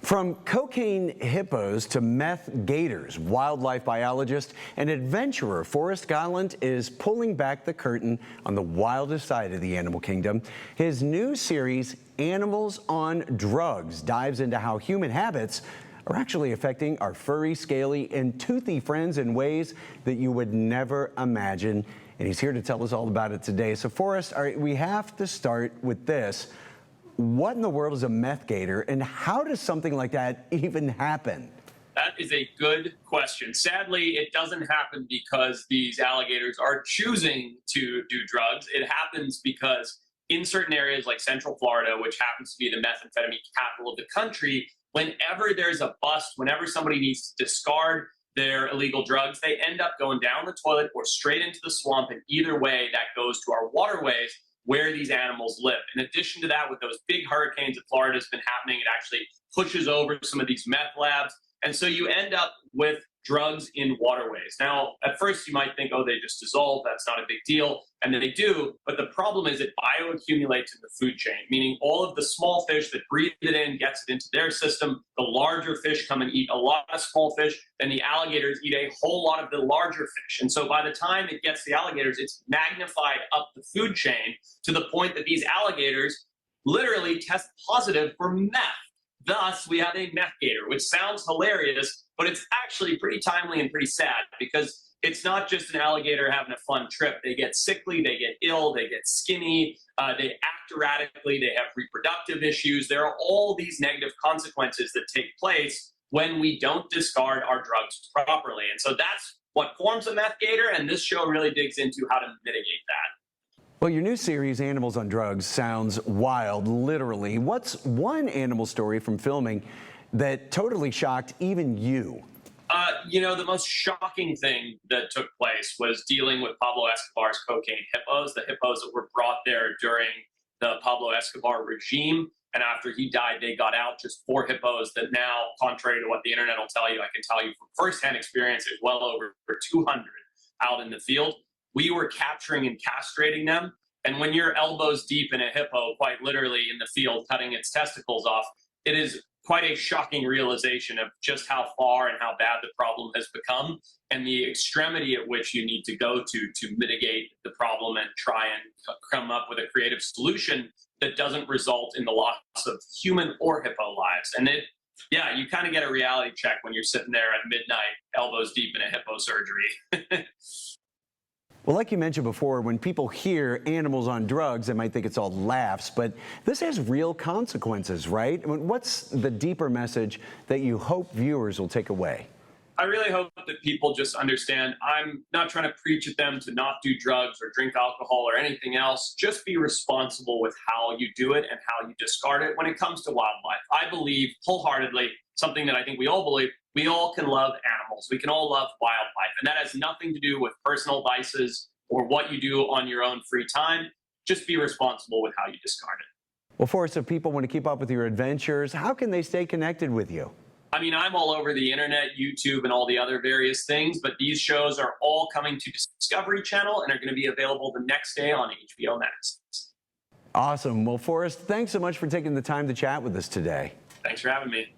From cocaine hippos to meth gators, wildlife biologist and adventurer Forrest Galante is pulling back the curtain on the wildest side of the animal kingdom. His new series, Animals on Drugs, dives into how human habits are actually affecting our furry, scaly, and toothy friends in ways that you would never imagine. And he's here to tell us all about it today. So Forrest, we have to start with this. What in the world is a meth gator, and how does something like that even happen? That is a good question. Sadly, it doesn't happen because these alligators are choosing to do drugs. It happens because in certain areas like Central Florida, which happens to be the methamphetamine capital of the country, whenever there's a bust, whenever somebody needs to discard their illegal drugs, they end up going down the toilet or straight into the swamp. And either way, that goes to our waterways where these animals live. In addition to that, with those big hurricanes that Florida has been happening, it actually pushes over some of these meth labs. And so you end up with drugs in waterways. Now, at first you might think, oh, they just dissolve, that's not a big deal. And then they do, but the problem is it bioaccumulates in the food chain, meaning all of the small fish that breathe it in, gets it into their system. The larger fish come and eat a lot of small fish, then the alligators eat a whole lot of the larger fish. And so by the time it gets the alligators, it's magnified up the food chain to the point that these alligators literally test positive for meth. Thus, we have a meth gator, which sounds hilarious, but it's actually pretty timely and pretty sad because it's not just an alligator having a fun trip. They get sickly, they get ill, they get skinny, they act erratically, they have reproductive issues. There are all these negative consequences that take place when we don't discard our drugs properly. And so that's what forms a meth gator, and this show really digs into how to mitigate that. Well, your new series, Animals on Drugs, sounds wild, literally. What's one animal story from filming that totally shocked even you? The most shocking thing that took place was dealing with Pablo Escobar's cocaine hippos, the hippos that were brought there during the Pablo Escobar regime. And after he died, they got out, just 4 hippos that now, contrary to what the internet will tell you, I can tell you from firsthand experience, there's well over 200 out in the field. We were capturing and castrating them. And when you're elbows deep in a hippo, quite literally in the field, cutting its testicles off, it is quite a shocking realization of just how far and how bad the problem has become and the extremity at which you need to go to mitigate the problem and try and come up with a creative solution that doesn't result in the loss of human or hippo lives. And you kind of get a reality check when you're sitting there at midnight, elbows deep in a hippo surgery. Well, like you mentioned before, when people hear animals on drugs, they might think it's all laughs, but this has real consequences, right? I mean, what's the deeper message that you hope viewers will take away? I really hope that people just understand I'm not trying to preach at them to not do drugs or drink alcohol or anything else. Just be responsible with how you do it and how you discard it when it comes to wildlife. I believe wholeheartedly, something that I think we all believe, we all can love animals. We can all love wildlife. And that has nothing to do with personal vices or what you do on your own free time. Just be responsible with how you discard it. Well, Forrest, if people want to keep up with your adventures, how can they stay connected with you? I mean, I'm all over the internet, YouTube, and all the other various things, but these shows are all coming to Discovery Channel and are going to be available the next day on HBO Max. Awesome. Well, Forrest, thanks so much for taking the time to chat with us today. Thanks for having me.